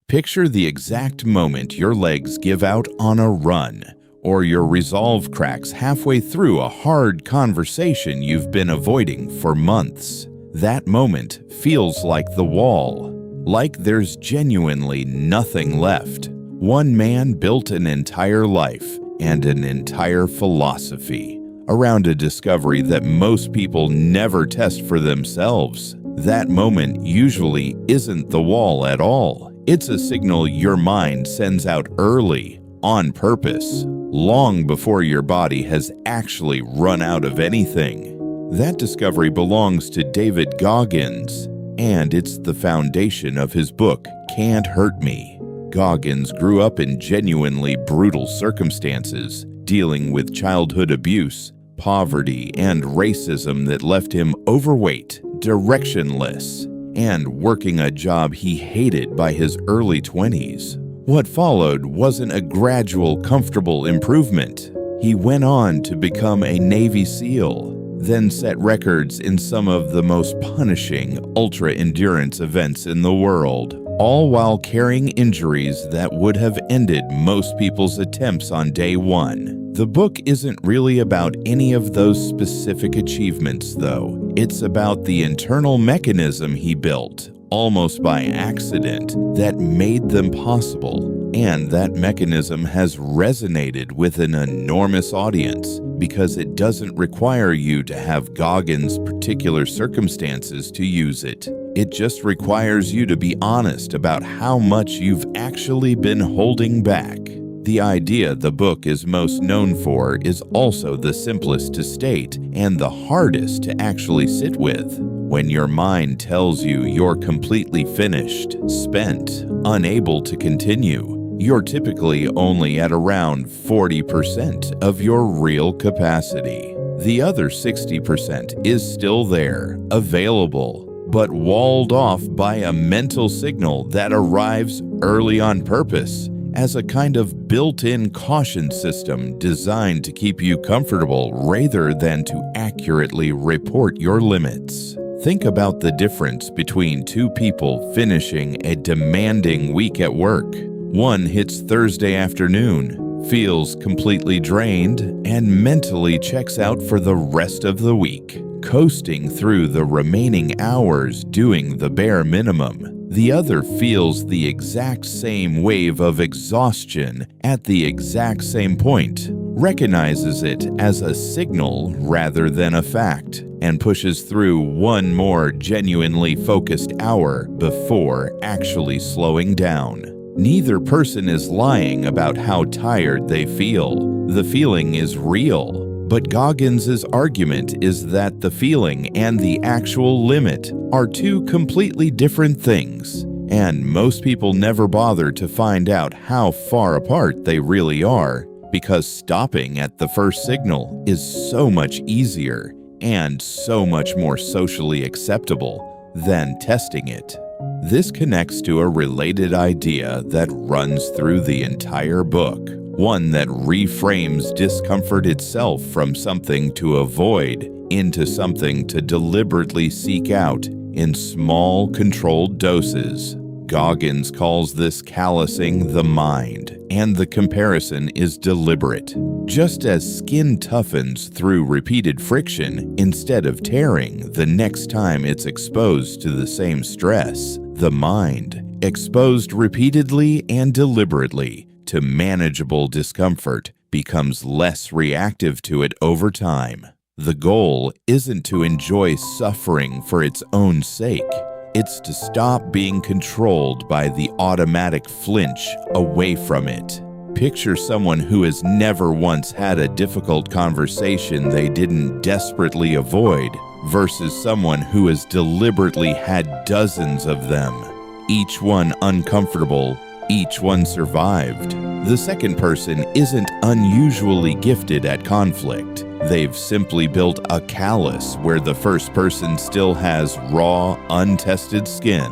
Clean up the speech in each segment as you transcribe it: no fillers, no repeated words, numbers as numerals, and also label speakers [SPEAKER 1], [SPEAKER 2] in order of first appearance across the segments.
[SPEAKER 1] Picture the exact moment your legs give out on a run, or your resolve cracks halfway through a hard conversation you've been avoiding for months. That moment feels like the wall, like there's genuinely nothing left. One man built an entire life and an entire philosophy around a discovery that most people never test for themselves. That moment usually isn't the wall at all. It's a signal your mind sends out early, on purpose, long before your body has actually run out of anything. That discovery belongs to David Goggins, and it's the foundation of his book, Can't Hurt Me. Goggins grew up in genuinely brutal circumstances, dealing with childhood abuse, poverty, and racism that left him overweight, directionless, and working a job he hated by his early 20s. What followed wasn't a gradual, comfortable improvement. He went on to become a Navy SEAL, then set records in some of the most punishing ultra-endurance events in the world, all while carrying injuries that would have ended most people's attempts on day one. The book isn't really about any of those specific achievements, though. It's about the internal mechanism he built, almost by accident, that made them possible. And that mechanism has resonated with an enormous audience because it doesn't require you to have Goggins' particular circumstances to use it. It just requires you to be honest about how much you've actually been holding back. The idea the book is most known for is also the simplest to state and the hardest to actually sit with. When your mind tells you you're completely finished, spent, unable to continue, you're typically only at around 40% of your real capacity. The other 60% is still there, available, but walled off by a mental signal that arrives early on purpose as a kind of built-in caution system designed to keep you comfortable rather than to accurately report your limits. Think about the difference between two people finishing a demanding week at work. One hits Thursday afternoon, feels completely drained, and mentally checks out for the rest of the week, coasting through the remaining hours doing the bare minimum. The other feels the exact same wave of exhaustion at the exact same point, recognizes it as a signal rather than a fact, and pushes through one more genuinely focused hour before actually slowing down. Neither person is lying about how tired they feel. The feeling is real. But Goggins' argument is that the feeling and the actual limit are two completely different things, and most people never bother to find out how far apart they really are, because stopping at the first signal is so much easier and so much more socially acceptable than testing it. This connects to a related idea that runs through the entire book. One that reframes discomfort itself from something to avoid into something to deliberately seek out in small, controlled doses. Goggins calls this callousing the mind, and the comparison is deliberate. Just as skin toughens through repeated friction instead of tearing the next time it's exposed to the same stress, the mind, exposed repeatedly and deliberately to manageable discomfort, becomes less reactive to it over time. The goal isn't to enjoy suffering for its own sake. It's to stop being controlled by the automatic flinch away from it. Picture someone who has never once had a difficult conversation they didn't desperately avoid versus someone who has deliberately had dozens of them, each one uncomfortable, each one survived. The second person isn't unusually gifted at conflict. They've simply built a callus where the first person still has raw, untested skin.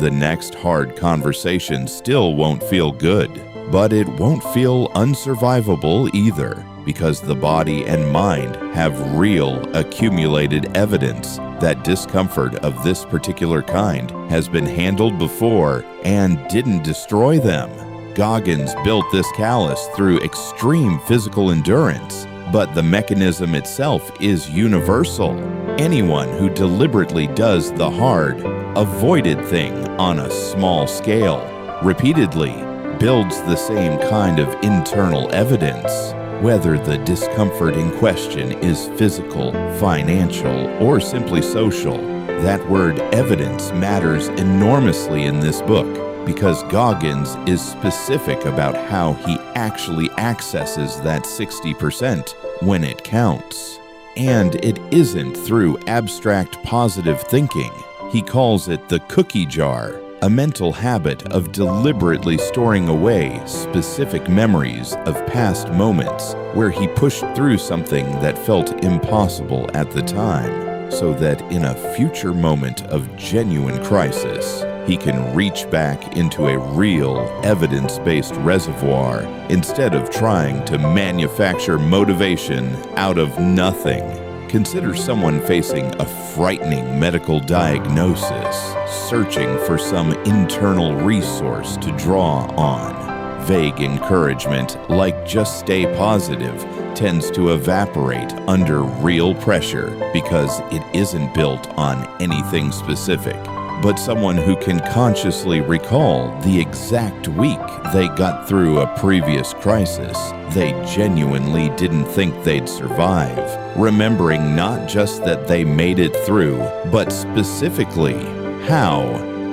[SPEAKER 1] The next hard conversation still won't feel good, but it won't feel unsurvivable either, because the body and mind have real accumulated evidence that discomfort of this particular kind has been handled before and didn't destroy them. Goggins built this callus through extreme physical endurance, but the mechanism itself is universal. Anyone who deliberately does the hard, avoided thing on a small scale repeatedly builds the same kind of internal evidence. Whether the discomfort in question is physical, financial, or simply social, that word evidence matters enormously in this book because Goggins is specific about how he actually accesses that 60% when it counts. And it isn't through abstract positive thinking. He calls it the cookie jar, a mental habit of deliberately storing away specific memories of past moments where he pushed through something that felt impossible at the time, so that in a future moment of genuine crisis, he can reach back into a real, evidence-based reservoir instead of trying to manufacture motivation out of nothing. Consider someone facing a frightening medical diagnosis, searching for some internal resource to draw on. Vague encouragement, like just stay positive, tends to evaporate under real pressure because it isn't built on anything specific. But someone who can consciously recall the exact week they got through a previous crisis they genuinely didn't think they'd survive, remembering not just that they made it through, but specifically how,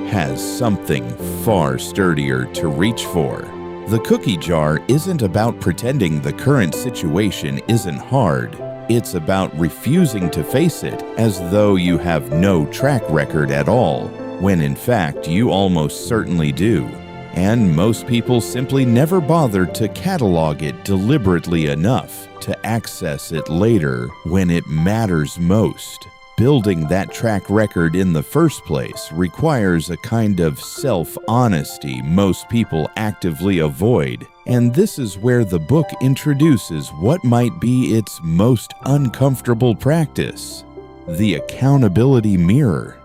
[SPEAKER 1] has something far sturdier to reach for. The cookie jar isn't about pretending the current situation isn't hard. It's about refusing to face it as though you have no track record at all, when in fact you almost certainly do. And most people simply never bother to catalog it deliberately enough to access it later when it matters most. Building that track record in the first place requires a kind of self-honesty most people actively avoid, and this is where the book introduces what might be its most uncomfortable practice: the accountability mirror.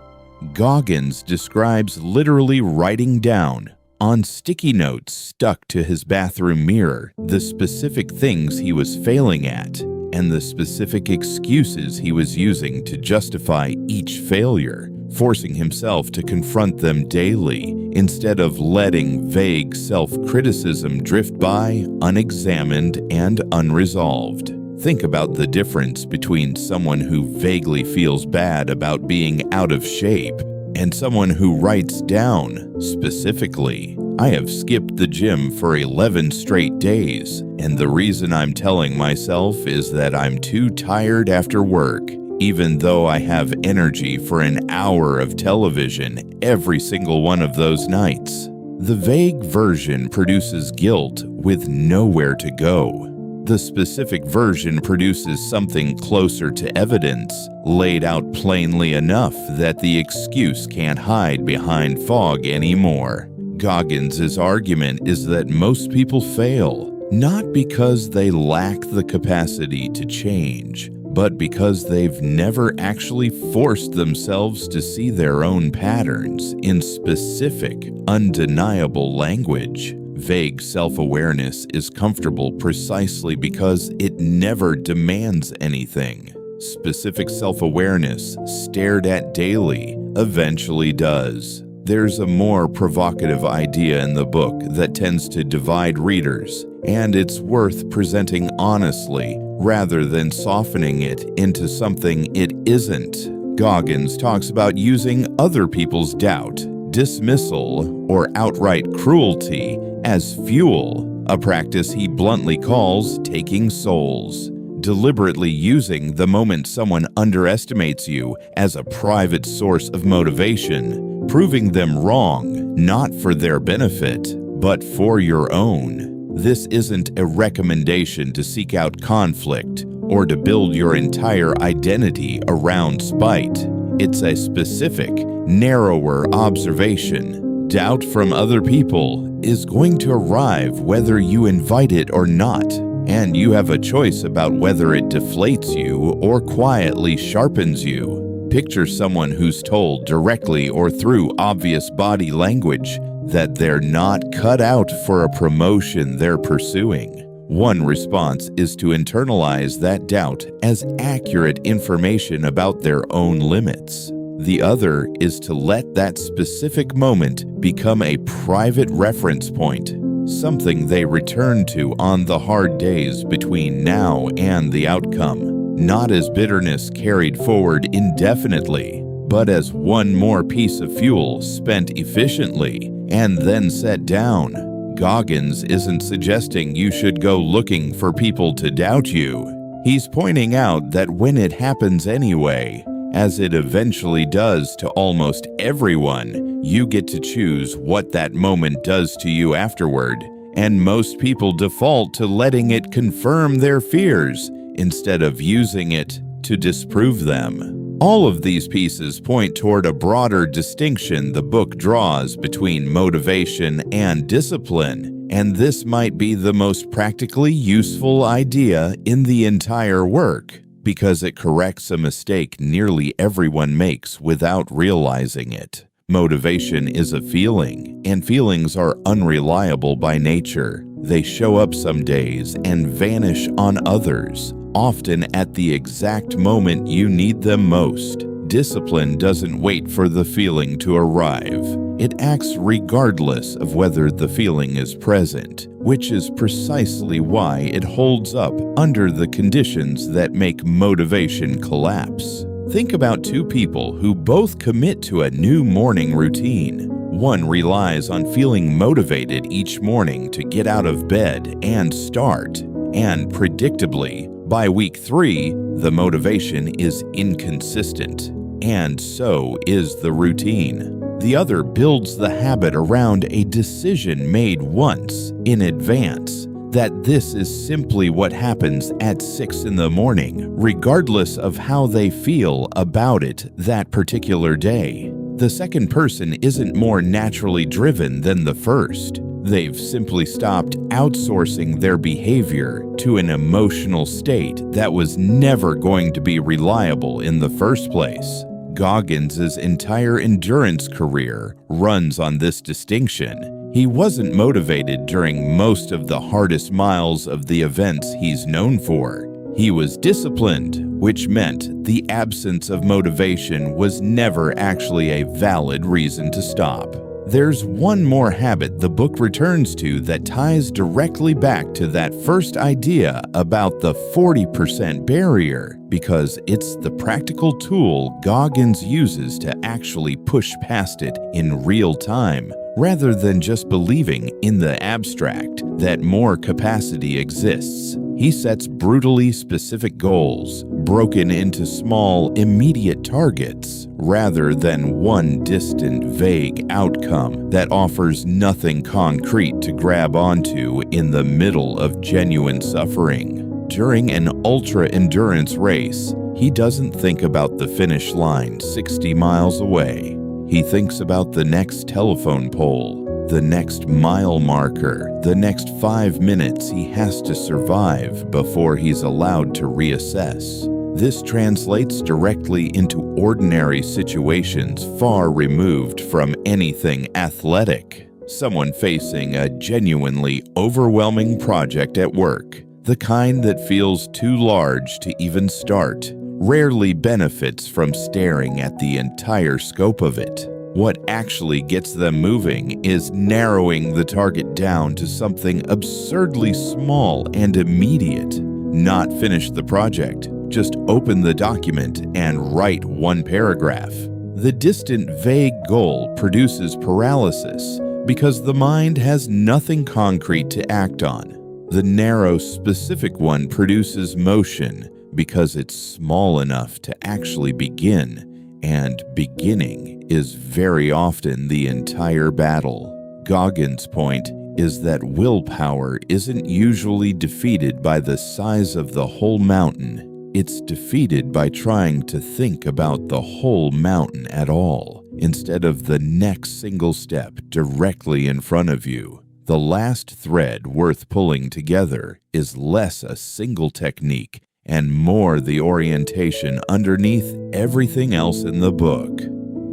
[SPEAKER 1] Goggins describes literally writing down, on sticky notes stuck to his bathroom mirror, the specific things he was failing at, and the specific excuses he was using to justify each failure, forcing himself to confront them daily instead of letting vague self-criticism drift by unexamined and unresolved. Think about the difference between someone who vaguely feels bad about being out of shape and someone who writes down, specifically, I have skipped the gym for 11 straight days, and the reason I'm telling myself is that I'm too tired after work, even though I have energy for an hour of television every single one of those nights. The vague version produces guilt with nowhere to go. The specific version produces something closer to evidence, laid out plainly enough that the excuse can't hide behind fog anymore. Goggins' argument is that most people fail, not because they lack the capacity to change, but because they've never actually forced themselves to see their own patterns in specific, undeniable language. Vague self-awareness is comfortable precisely because it never demands anything. Specific self-awareness, stared at daily, eventually does. There's a more provocative idea in the book that tends to divide readers, and it's worth presenting honestly rather than softening it into something it isn't. Goggins talks about using other people's doubt, dismissal, or outright cruelty as fuel, a practice he bluntly calls taking souls. Deliberately using the moment someone underestimates you as a private source of motivation, proving them wrong, not for their benefit, but for your own. This isn't a recommendation to seek out conflict or to build your entire identity around spite. It's a specific, narrower observation. Doubt from other people is going to arrive whether you invite it or not, and you have a choice about whether it deflates you or quietly sharpens you. Picture someone who's told directly or through obvious body language that they're not cut out for a promotion they're pursuing. One response is to internalize that doubt as accurate information about their own limits. The other is to let that specific moment become a private reference point, something they return to on the hard days between now and the outcome, not as bitterness carried forward indefinitely, but as one more piece of fuel spent efficiently and then set down. Goggins isn't suggesting you should go looking for people to doubt you. He's pointing out that when it happens anyway, as it eventually does to almost everyone, you get to choose what that moment does to you afterward, and most people default to letting it confirm their fears instead of using it to disprove them. All of these pieces point toward a broader distinction the book draws between motivation and discipline, and this might be the most practically useful idea in the entire work, because it corrects a mistake nearly everyone makes without realizing it. Motivation is a feeling, and feelings are unreliable by nature. They show up some days and vanish on others, often at the exact moment you need them most. Discipline doesn't wait for the feeling to arrive. It acts regardless of whether the feeling is present, which is precisely why it holds up under the conditions that make motivation collapse. Think about two people who both commit to a new morning routine. One relies on feeling motivated each morning to get out of bed and start, and predictably, by week 3, the motivation is inconsistent, and so is the routine. The other builds the habit around a decision made once, in advance, that this is simply what happens at 6 in the morning, regardless of how they feel about it that particular day. The second person isn't more naturally driven than the first. They've simply stopped outsourcing their behavior to an emotional state that was never going to be reliable in the first place. Goggins' entire endurance career runs on this distinction. He wasn't motivated during most of the hardest miles of the events he's known for. He was disciplined, which meant the absence of motivation was never actually a valid reason to stop. There's one more habit the book returns to that ties directly back to that first idea about the 40% barrier, because it's the practical tool Goggins uses to actually push past it in real time, rather than just believing in the abstract that more capacity exists. He sets brutally specific goals, broken into small, immediate targets, rather than one distant, vague outcome that offers nothing concrete to grab onto in the middle of genuine suffering. During an ultra-endurance race, he doesn't think about the finish line 60 miles away. He thinks about the next telephone pole, the next mile marker, the next 5 minutes he has to survive before he's allowed to reassess. This translates directly into ordinary situations far removed from anything athletic. Someone facing a genuinely overwhelming project at work, the kind that feels too large to even start, rarely benefits from staring at the entire scope of it. What actually gets them moving is narrowing the target down to something absurdly small and immediate. Not finish the project, just open the document and write one paragraph. The distant, vague goal produces paralysis because the mind has nothing concrete to act on. The narrow, specific one produces motion because it's small enough to actually begin, and beginning is very often the entire battle. Goggins' point is that willpower isn't usually defeated by the size of the whole mountain. It's defeated by trying to think about the whole mountain at all, instead of the next single step directly in front of you. The last thread worth pulling together is less a single technique and more the orientation underneath everything else in the book.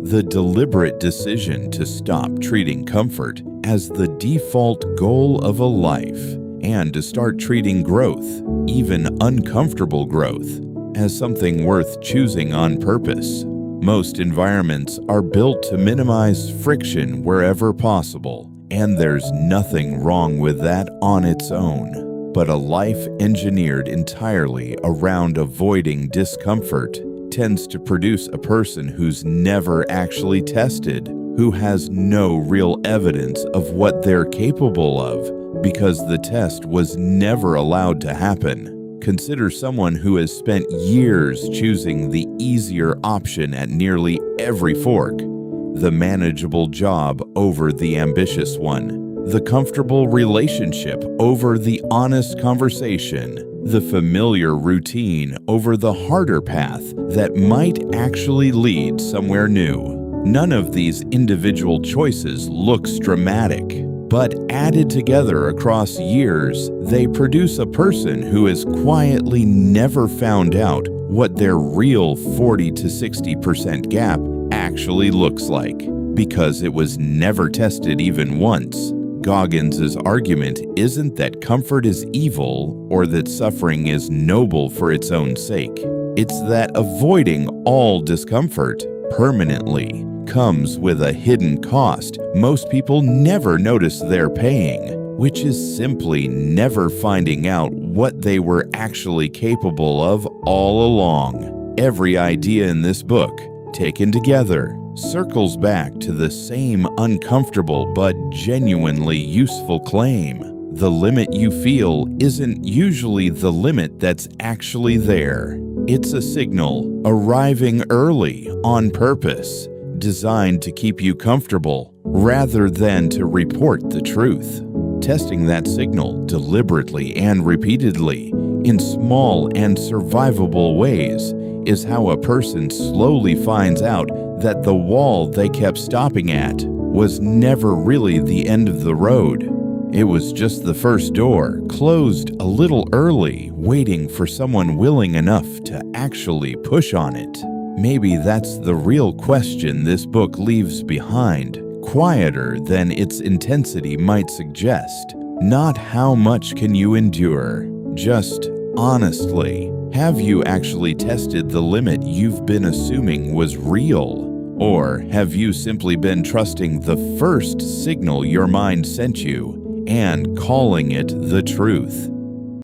[SPEAKER 1] The deliberate decision to stop treating comfort as the default goal of a life and to start treating growth, even uncomfortable growth, as something worth choosing on purpose. Most environments are built to minimize friction wherever possible, and there's nothing wrong with that on its own. But a life engineered entirely around avoiding discomfort tends to produce a person who's never actually tested, who has no real evidence of what they're capable of because the test was never allowed to happen. Consider someone who has spent years choosing the easier option at nearly every fork, the manageable job over the ambitious one, the comfortable relationship over the honest conversation, the familiar routine over the harder path that might actually lead somewhere new. None of these individual choices looks dramatic, but added together across years, they produce a person who has quietly never found out what their real 40 to 60% gap actually looks like, because it was never tested even once. Goggins' argument isn't that comfort is evil or that suffering is noble for its own sake. It's that avoiding all discomfort permanently comes with a hidden cost most people never notice they're paying, which is simply never finding out what they were actually capable of all along. Every idea in this book, taken together, circles back to the same uncomfortable but genuinely useful claim. The limit you feel isn't usually the limit that's actually there. It's a signal arriving early on purpose, designed to keep you comfortable rather than to report the truth. Testing that signal deliberately and repeatedly in small and survivable ways is how a person slowly finds out that the wall they kept stopping at was never really the end of the road. It was just the first door, closed a little early, waiting for someone willing enough to actually push on it. Maybe that's the real question this book leaves behind, quieter than its intensity might suggest. Not how much can you endure, just honestly, have you actually tested the limit you've been assuming was real? Or have you simply been trusting the first signal your mind sent you and calling it the truth?